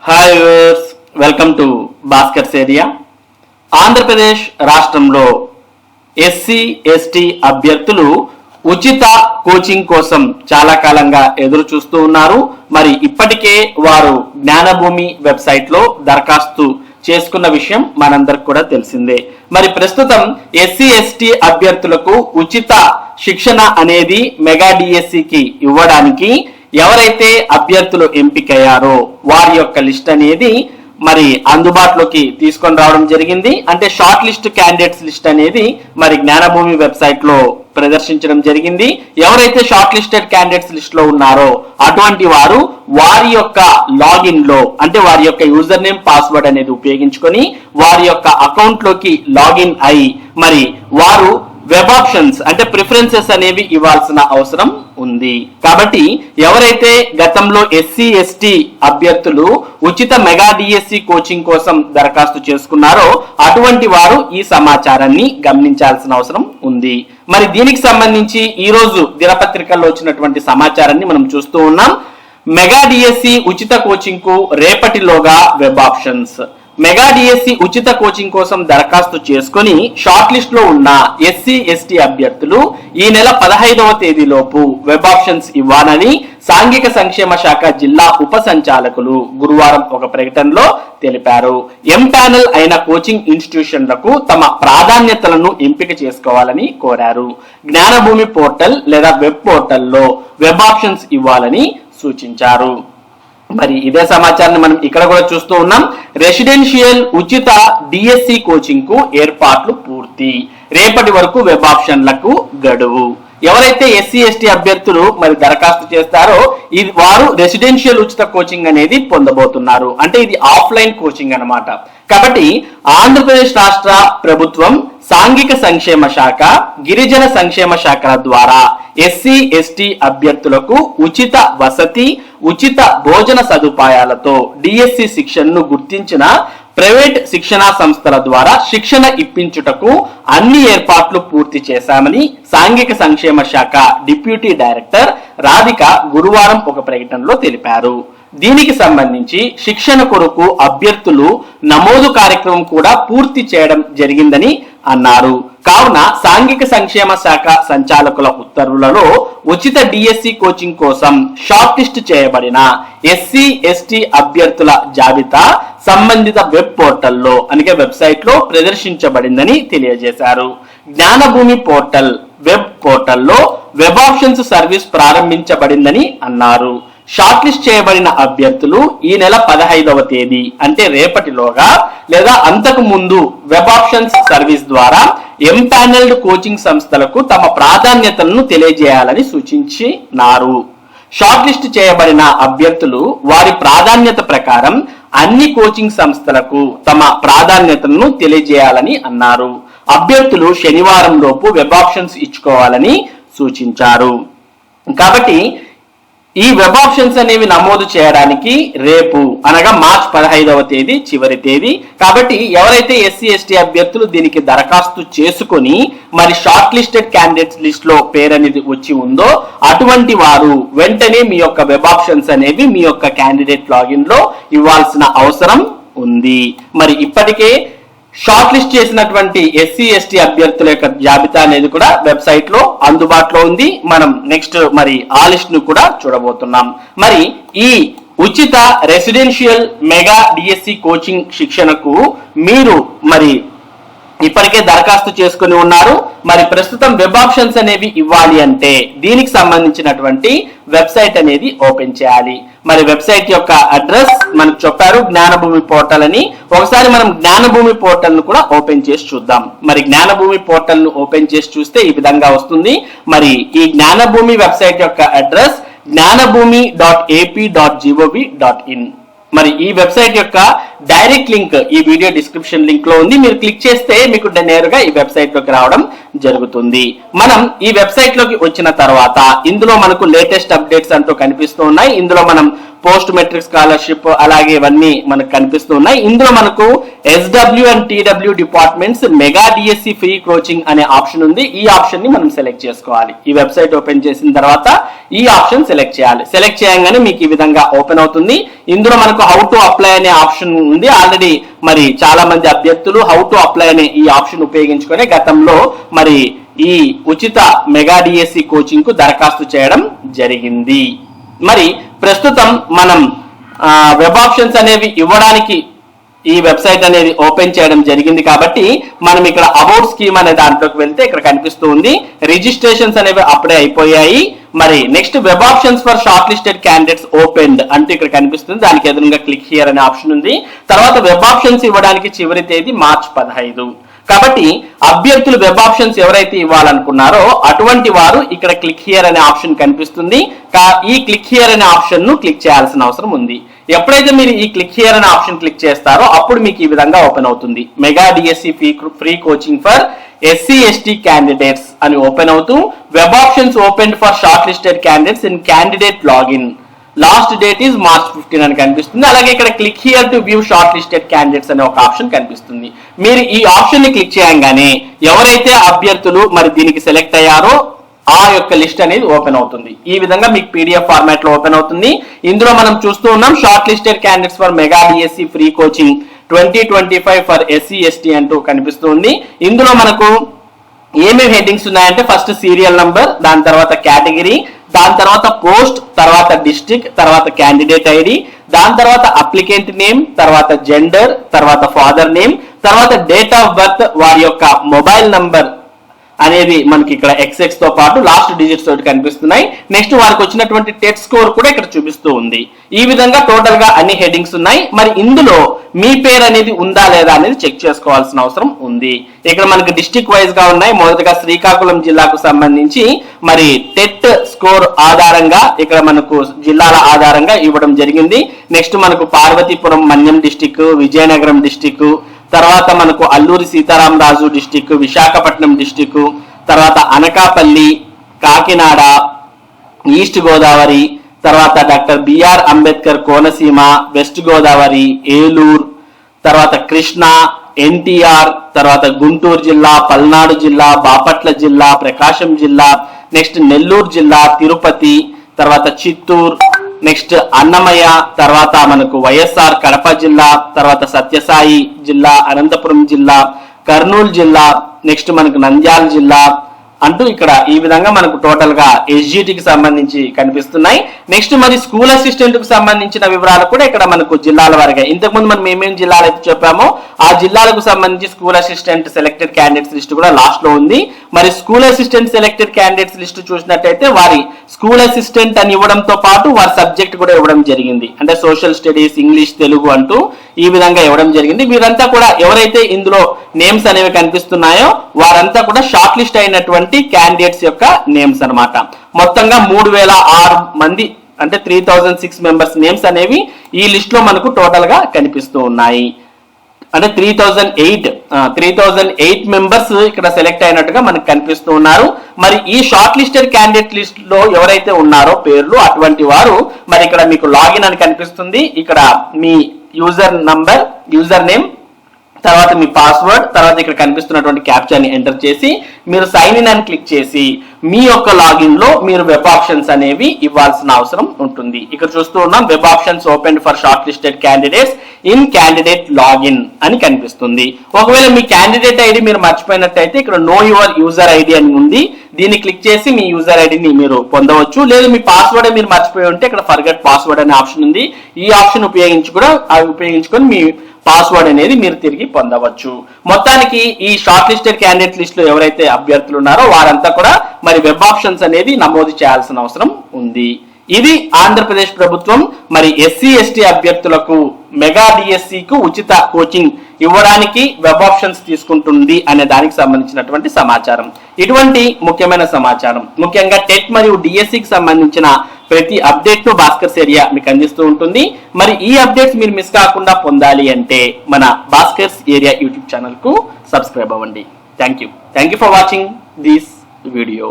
Hi viewers, welcome to Bhaskar's area. Andhra Pradesh రాష్ట్రంలో SC ST అభ్యర్థులు ఉచిత కోచింగ్ కోసం చాలా కాలంగా ఎదురు చూస్తూ ఉన్నారు. మరి ఇప్పటికే వారు జ్ఞానభూమి వెబ్సైట్ లో దరఖాస్తు చేసుకున్న విషయం మనందరికి కూడా తెలిసిందే. మరి ప్రస్తుతం ఎస్సీ ఎస్టీ అభ్యర్థులకు ఉచిత శిక్షణ అనేది మెగా డిఎస్సికి ఇవ్వడానికి ఎవరైతే అభ్యర్థులు ఎంపికయ్యారో వారి యొక్క లిస్ట్ అనేది మరి అందుబాటులోకి తీసుకొని రావడం జరిగింది. అంటే షార్ట్ లిస్ట్ క్యాండిడేట్స్ లిస్ట్ అనేది మరి జ్ఞానభూమి వెబ్సైట్ లో ప్రదర్శించడం జరిగింది. ఎవరైతే షార్ట్ లిస్టెడ్ క్యాండిడేట్స్ లిస్ట్ లో ఉన్నారో అటువంటి వారు వారి యొక్క లాగిన్ లో అంటే వారి యొక్క యూజర్ నేమ్ పాస్వర్డ్ అనేది ఉపయోగించుకొని వారి యొక్క అకౌంట్ లోకి లాగిన్ అయి మరి వారు వెబ్ ఆప్షన్స్ అంటే ప్రిఫరెన్సెస్ అనేవి ఇవ్వాల్సిన అవసరం ఉంది. కాబట్టి ఎవరైతే గతంలో ఎస్సీ ఎస్టీ అభ్యర్థులు ఉచిత మెగా డిఎస్సి కోచింగ్ కోసం దరఖాస్తు చేసుకున్నారో అటువంటి వారు ఈ సమాచారాన్ని గమనించాల్సిన అవసరం ఉంది. మరి దీనికి సంబంధించి ఈ రోజు దినపత్రికల్లో వచ్చినటువంటి సమాచారాన్ని మనం చూస్తూ ఉన్నాం. మెగా డిఎస్సి ఉచిత కోచింగ్ కు రేపటిలోగా వెబ్ ఆప్షన్స్. మెగా డిఎస్సి ఉచిత కోచింగ్ కోసం దరఖాస్తు చేసుకుని షార్ట్ లిస్ట్ లో ఉన్న ఎస్సీ ఎస్టీ అభ్యర్థులు ఈ నెల 15వ తేదీలోపు వెబ్ ఆప్షన్స్ ఇవ్వాలని సాంఘిక సంక్షేమ శాఖ జిల్లా ఉప సంచాలకులు గురువారం ఒక ప్రకటనలో తెలిపారు. ఎంపానల్ అయిన కోచింగ్ ఇన్స్టిట్యూషన్లకు తమ ప్రాధాన్యతలను ఎంపిక చేసుకోవాలని కోరారు. జ్ఞానభూమి పోర్టల్ లేదా వెబ్ పోర్టల్లో వెబ్ ఆప్షన్స్ ఇవ్వాలని సూచించారు. మరి ఇదే సమాచారాన్ని మనం ఇక్కడ కూడా చూస్తూ ఉన్నాం. రెసిడెన్షియల్ ఉచిత డిఎస్సి కోచింగ్ కు ఏర్పాట్లు పూర్తి. రేపటి వరకు వెబ్ ఆప్షన్లకు గడువు. ఎవరైతే ఎస్సీ ఎస్టీ అభ్యర్థులు మరి దరఖాస్తు చేస్తారో వారు రెసిడెన్షియల్ ఉచిత కోచింగ్ అనేది పొందబోతున్నారు. అంటే ఇది ఆఫ్లైన్ కోచింగ్ అన్నమాట. కాబట్టి ఆంధ్రప్రదేశ్ రాష్ట్ర ప్రభుత్వం సాంఘిక సంక్షేమ శాఖ గిరిజన సంక్షేమ శాఖల ద్వారా ఎస్సీ ఎస్టీ అభ్యర్థులకు ఉచిత వసతి ఉచిత భోజన సదుపాయాలతో డిఎస్సి శిక్షణను గుర్తించిన ప్రైవేట్ శిక్షణా సంస్థల ద్వారా శిక్షణ ఇప్పించుటకు అన్ని ఏర్పాట్లు పూర్తి చేశామని సాంఘిక సంక్షేమ శాఖ డిప్యూటీ డైరెక్టర్ రాధిక గురువారం ఒక ప్రకటనలో తెలిపారు. దీనికి సంబంధించి శిక్షణ కొరకు అభ్యర్థులు నమోదు కార్యక్రమం కూడా పూర్తి చేయడం జరిగిందని అన్నారు. కావున సాంఘిక సంక్షేమ శాఖ సంచాలకుల ఉత్తర్వులలో ఉచిత డిఎస్సి కోచింగ్ కోసం షార్ట్ లిస్ట్ చేయబడిన ఎస్సీ ఎస్టీ అభ్యర్థుల జాబితా సంబంధిత వెబ్ పోర్టల్లో అనగా వెబ్సైట్ లో ప్రదర్శించబడిందని తెలియజేశారు. జ్ఞానభూమి పోర్టల్ వెబ్ పోర్టల్లో వెబ్ ఆప్షన్స్ సర్వీస్ ప్రారంభించబడిందని అన్నారు. షార్ట్ లిస్ట్ చేయబడిన అభ్యర్థులు ఈ నెల 15వ తేదీ అంటే రేపటిలోగా లేదా అంతకు ముందు వెబ్ ఆప్షన్స్ సర్వీస్ ద్వారా ఎంపానల్డ్ కోచింగ్ సంస్థలకు తమ ప్రాధాన్యతలను తెలియజేయాలని సూచించినారు. షార్ట్ లిస్ట్ చేయబడిన అభ్యర్థులు వారి ప్రాధాన్యత ప్రకారం అన్ని కోచింగ్ సంస్థలకు తమ ప్రాధాన్యతలను తెలియజేయాలని అన్నారు. అభ్యర్థులు శనివారం లోపు వెబ్ ఆప్షన్స్ ఇచ్చుకోవాలని సూచించారు. కాబట్టి ఈ వెబ్ ఆప్షన్స్ అనేవి నమోదు చేయడానికి రేపు అనగా మార్చి 15వ తేదీ చివరి తేదీ. కాబట్టి ఎవరైతే ఎస్సీ ఎస్టీ అభ్యర్థులు దీనికి దరఖాస్తు చేసుకొని మరి షార్ట్ లిస్టెడ్ క్యాండిడేట్స్ లిస్ట్ లో పేరు అనేది వచ్చి ఉందో అటువంటి వారు వెంటనే మీ యొక్క వెబ్ ఆప్షన్స్ అనేవి మీ యొక్క క్యాండిడేట్ లాగిన్ లో ఇవ్వాల్సిన అవసరం ఉంది. మరి ఇప్పటికే షార్ట్ లిస్ట్ చేసినటువంటి ఎస్సీ ఎస్టీ అభ్యర్థుల యొక్క జాబితా అనేది కూడా వెబ్సైట్ లో అందుబాటులో ఉంది. మనం నెక్స్ట్ మరి ఆ లిస్ట్ ను కూడా చూడబోతున్నాం. మరి ఈ ఉచిత రెసిడెన్షియల్ మెగా డిఎస్సి కోచింగ్ శిక్షణకు మీరు మరి ఇప్పటికే దరఖాస్తు చేసుకుని ఉన్నారు. మరి ప్రస్తుతం వెబ్ ఆప్షన్స్ అనేవి ఇవ్వాలి అంటే దీనికి సంబంధించినటువంటి వెబ్సైట్ అనేది ఓపెన్ చేయాలి. మరి వెబ్సైట్ యొక్క అడ్రస్ మనకు చెప్పారు జ్ఞానభూమి పోర్టల్ అని. ఒకసారి మనం జ్ఞానభూమి పోర్టల్ ను కూడా ఓపెన్ చేసి చూద్దాం. మరి జ్ఞానభూమి పోర్టల్ ను ఓపెన్ చేసి చూస్తే ఈ విధంగా వస్తుంది. మరి ఈ జ్ఞానభూమి వెబ్సైట్ యొక్క అడ్రస్ gnanabhumi.ap.gov.in. మరి ఈ వెబ్సైట్ యొక్క డైరెక్ట్ లింక్ ఈ వీడియో డిస్క్రిప్షన్ లింక్ లో ఉంది. మీరు క్లిక్ చేస్తే మీకు నేరుగా ఈ వెబ్సైట్ లోకి రావడం జరుగుతుంది. మనం ఈ వెబ్సైట్ లోకి వచ్చిన తర్వాత ఇందులో మనకు లేటెస్ట్ అప్డేట్స్ అంటూ కనిపిస్తూ ఉన్నాయి. ఇందులో మనం పోస్ట్ మెట్రిక్ స్కాలర్షిప్ అలాగే ఇవన్నీ మనకు కనిపిస్తూ ఉన్నాయి. ఇందులో మనకు SW and TW departments mega DSC free coaching అనే ఆప్షన్ ఉంది. ఈ ఆప్షన్ ని మనం సెలెక్ట్ చేసుకోవాలి. ఈ వెబ్సైట్ ఓపెన్ చేసిన తర్వాత ఈ ఆప్షన్ సెలెక్ట్ చేయాలి. సెలెక్ట్ చేయగానే మీకు ఈ విధంగా ఓపెన్ అవుతుంది. ఇందులో మనకు హౌ టు అప్లై అనే ఆప్షన్ ఉంది. ఆల్రెడీ మరి చాలా మంది అభ్యర్థులు హౌ టు అప్లై అనే ఈ ఆప్షన్ ఉపయోగించుకొని గతంలో మరి ఈ ఉచిత మెగా డిఎస్సి కోచింగ్ కు దరఖాస్తు చేయడం జరిగింది. మరి ప్రస్తుతం మనం వెబ్ ఆప్షన్స్ అనేవి ఇవ్వడానికి ఈ వెబ్సైట్ అనేది ఓపెన్ చేయడం జరిగింది కాబట్టి మనం ఇక్కడ అబౌట్ స్కీమ్ అనే దాంట్లోకి వెళ్తే ఇక్కడ కనిపిస్తూ ఉంది రిజిస్ట్రేషన్స్ అనేవి అప్పుడే అయిపోయాయి. మరి next web options for short listed candidates opened అంటే ఇక్కడ కనిపిస్తుంది. దానికి ఎదురుగా క్లిక్ హియర్ అనే ఆప్షన్ ఉంది. తర్వాత వెబ్ ఆప్షన్స్ ఇవ్వడానికి చివరి తేదీ మార్చి 15. కాబట్టి అభ్యర్థులు వెబ్ ఆప్షన్స్ ఎవరైతే ఇవ్వాలనుకున్నారో అటువంటి వారు ఇక్కడ క్లిక్ హియర్ అనే ఆప్షన్ కనిపిస్తుంది. ఈ క్లిక్ హియర్ అనే ఆప్షన్ ను క్లిక్ చేయాల్సిన అవసరం ఉంది. ఎప్పుడైతే మీరు ఈ క్లిక్ హియర్ అనే ఆప్షన్ క్లిక్ చేస్తారో అప్పుడు మీకు ఈ విధంగా ఓపెన్ అవుతుంది. Mega DSC free coaching for SC/ST candidates అని ఓపెన్ అవుతూ web options open for short listed candidates in candidate login last date is March 15 అని కనిపిస్తుంది. అలాగే ఇక్కడ click here to view short listed candidates అనే ఒక ఆప్షన్ కనిపిస్తుంది. మీరు ఈ ఆప్షన్ ని క్లిక్ చేయగానే ఎవరైతే అభ్యర్థులు మరి దీనికి సెలెక్ట్ అయ్యారో ఆ యొక్క లిస్ట్ అనేది ఓపెన్ అవుతుంది. ఈ విధంగా మీకు PDF ఫార్మాట్ లో ఓపెన్ అవుతుంది. ఇందులో మనం చూస్తూ ఉన్నాం short listed candidates for mega DSC free coaching 2025 for SC/ST అంటూ కనిపిస్తుంది. ఇందులో మనకు ఏమేమి హెడ్డింగ్స్ ఉన్నాయంటే ఫస్ట్ సీరియల్ నంబర్, దాని తర్వాత కేటగిరీ, దాని తర్వాత పోస్ట్, తర్వాత డిస్ట్రిక్ట్, తర్వాత క్యాండిడేట్ ఐడి, దాని తర్వాత అప్లికెంట్ నేమ్, తర్వాత జెండర్, తర్వాత ఫాదర్ నేమ్, తర్వాత డేట్ ఆఫ్ బర్త్, వారి యొక్క మొబైల్ నంబర్ అనేది మనకి ఇక్కడ XX తో పాటు లాస్ట్ డిజిట్స్ తోటి కనిపిస్తున్నాయి. నెక్స్ట్ వారికి వచ్చినటువంటి టెస్ట్ స్కోర్ కూడా ఇక్కడ చూపిస్తూ ఉంది. ఈ విధంగా టోటల్ గా అన్ని హెడ్డింగ్స్ ఉన్నాయి. మరి ఇందులో మీ పేరు అనేది ఉందా లేదా అనేది చెక్ చేసుకోవాల్సిన అవసరం ఉంది. ఇక్కడ మనకి డిస్ట్రిక్ట్ వైజ్ గా ఉన్నాయి. మొదటగా శ్రీకాకుళం జిల్లాకు సంబంధించి మరి టెట్ స్కోర్ ఆధారంగా ఇక్కడ మనకు జిల్లాల ఆధారంగా ఇవ్వడం జరిగింది. నెక్స్ట్ మనకు పార్వతీపురం మన్యం డిస్టిక్, విజయనగరం డిస్టిక్, తర్వాత మనకు అల్లూరి సీతారామరాజు డిస్టిక్, విశాఖపట్నం డిస్టిక్, తర్వాత అనకాపల్లి, కాకినాడ, ఈస్ట్ గోదావరి, తర్వాత doctor B R Ambedkar Konaseema, west Godavari, Eluru, తర్వాత కృష్ణా, NTR, తర్వాత గుంటూరు జిల్లా, పల్నాడు జిల్లా, బాపట్ల జిల్లా, ప్రకాశం జిల్లా, నెక్స్ట్ నెల్లూరు జిల్లా, తిరుపతి, తర్వాత చిత్తూరు, నెక్స్ట్ అన్నమయ్య, తర్వాత మనకు వైఎస్ఆర్ కడప జిల్లా, తర్వాత సత్యసాయి జిల్లా, అనంతపురం జిల్లా, కర్నూలు జిల్లా, నెక్స్ట్ మనకు నంద్యాల జిల్లా అంటూ ఇక్కడ ఈ విధంగా మనకు టోటల్ గా SGTకి సంబంధించి కనిపిస్తున్నాయి. నెక్స్ట్ మరి స్కూల్ అసిస్టెంట్ కు సంబంధించిన వివరాలు కూడా ఇక్కడ మనకు జిల్లాల వారిగా ఇంతకుముందు మనం ఏమేమి జిల్లాలు అయితే చెప్పామో ఆ జిల్లాలకు సంబంధించి school assistant selected candidates list కూడా లాస్ట్ లో ఉంది. మరి school assistant selected candidates list చూసినట్టయితే వారి స్కూల్ అసిస్టెంట్ అని ఇవ్వడంతో పాటు వారి సబ్జెక్ట్ కూడా ఇవ్వడం జరిగింది. అంటే సోషల్ స్టడీస్, ఇంగ్లీష్, తెలుగు అంటూ ఈ విధంగా ఇవ్వడం జరిగింది. వీరంతా కూడా ఎవరైతే ఇందులో నేమ్స్ అనేవి కనిపిస్తున్నాయో వారంతా కూడా షార్ట్ లిస్ట్ అయినటువంటి క్యాండిడేట్స్ యొక్క నేమ్స్ అన్నమాట. మొత్తంగా 3006 మంది అంటే 3006 మెంబర్స్ నేమ్స్ అనేవి ఈ లిస్ట్ లో మనకు టోటల్ గా కనిపిస్తూ ఉన్నాయి. అంటే 3008 మెంబర్స్ ఇక్కడ సెలెక్ట్ అయినట్టుగా మనకు కనిపిస్తూ ఉన్నారు. మరి ఈ షార్ట్ లిస్టెడ్ క్యాండిడేట్ లిస్ట్ లో ఎవరైతే ఉన్నారో పేర్లు అటువంటి వారు మరి ఇక్కడ మీకు లాగిన్ అని కనిపిస్తుంది. ఇక్కడ మీ యూజర్ నంబర్, యూజర్ నేమ్, తర్వాత మీ పాస్వర్డ్, తర్వాత ఇక్కడ కనిపిస్తున్నటువంటి క్యాప్చర్ ని ఎంటర్ చేసి మీరు సైన్ ఇన్ అని క్లిక్ చేసి మీ యొక్క లాగిన్ లో మీరు వెబ్ ఆప్షన్స్ అనేవి ఇవ్వాల్సిన అవసరం ఉంటుంది. ఇక్కడ చూస్తూ ఉన్నాం web options open for short listed candidates in candidate login అని కనిపిస్తుంది. ఒకవేళ మీ క్యాండిడేట్ ఐడి మీరు మర్చిపోయినట్టయితే ఇక్కడ నో యువర్ యూజర్ ఐడి అని ఉంది. దీన్ని క్లిక్ చేసి మీ యూజర్ ఐడిని మీరు పొందవచ్చు. లేదు మీ పాస్వర్డ్ మీరు మర్చిపోయి ఉంటే ఇక్కడ ఫర్గెట్ పాస్వర్డ్ అనే ఆప్షన్ ఉంది. ఈ ఆప్షన్ ఉపయోగించుకొని మీ పాస్వర్డ్ అనేది మీరు తిరిగి పొందవచ్చు. మొత్తానికి ఈ షార్ట్ లిస్టెడ్ క్యాండిడేట్ లిస్ట్ లో ఎవరైతే అభ్యర్థులు ఉన్నారో వారంతా కూడా మరి వెబ్ ఆప్షన్స్ అనేది నమోదు చేయాల్సిన అవసరం ఉంది. ఇది ఆంధ్రప్రదేశ్ ప్రభుత్వం మరి SC/ST అభ్యర్థులకు మెగా డిఎస్సికు ఉచిత కోచింగ్ ఇవ్వడానికి వెబ్ ఆప్షన్స్ తీసుకుంటుంది అనే దానికి సంబంధించినటువంటి సమాచారం. ఇటువంటి ముఖ్యమైన సమాచారం ముఖ్యంగా టెట్ మరియు డిఎస్సికి సంబంధించిన ప్రతి అప్డేట్ ను భాస్కర్స్ ఏరియా మీకు అందిస్తూ ఉంటుంది. మరి ఈ అప్డేట్స్ మీరు మిస్ కాకుండా పొందాలి అంటే మన భాస్కర్స్ ఏరియా యూట్యూబ్ ఛానల్ కు సబ్స్క్రైబ్ అవ్వండి. Thank you for watching this video.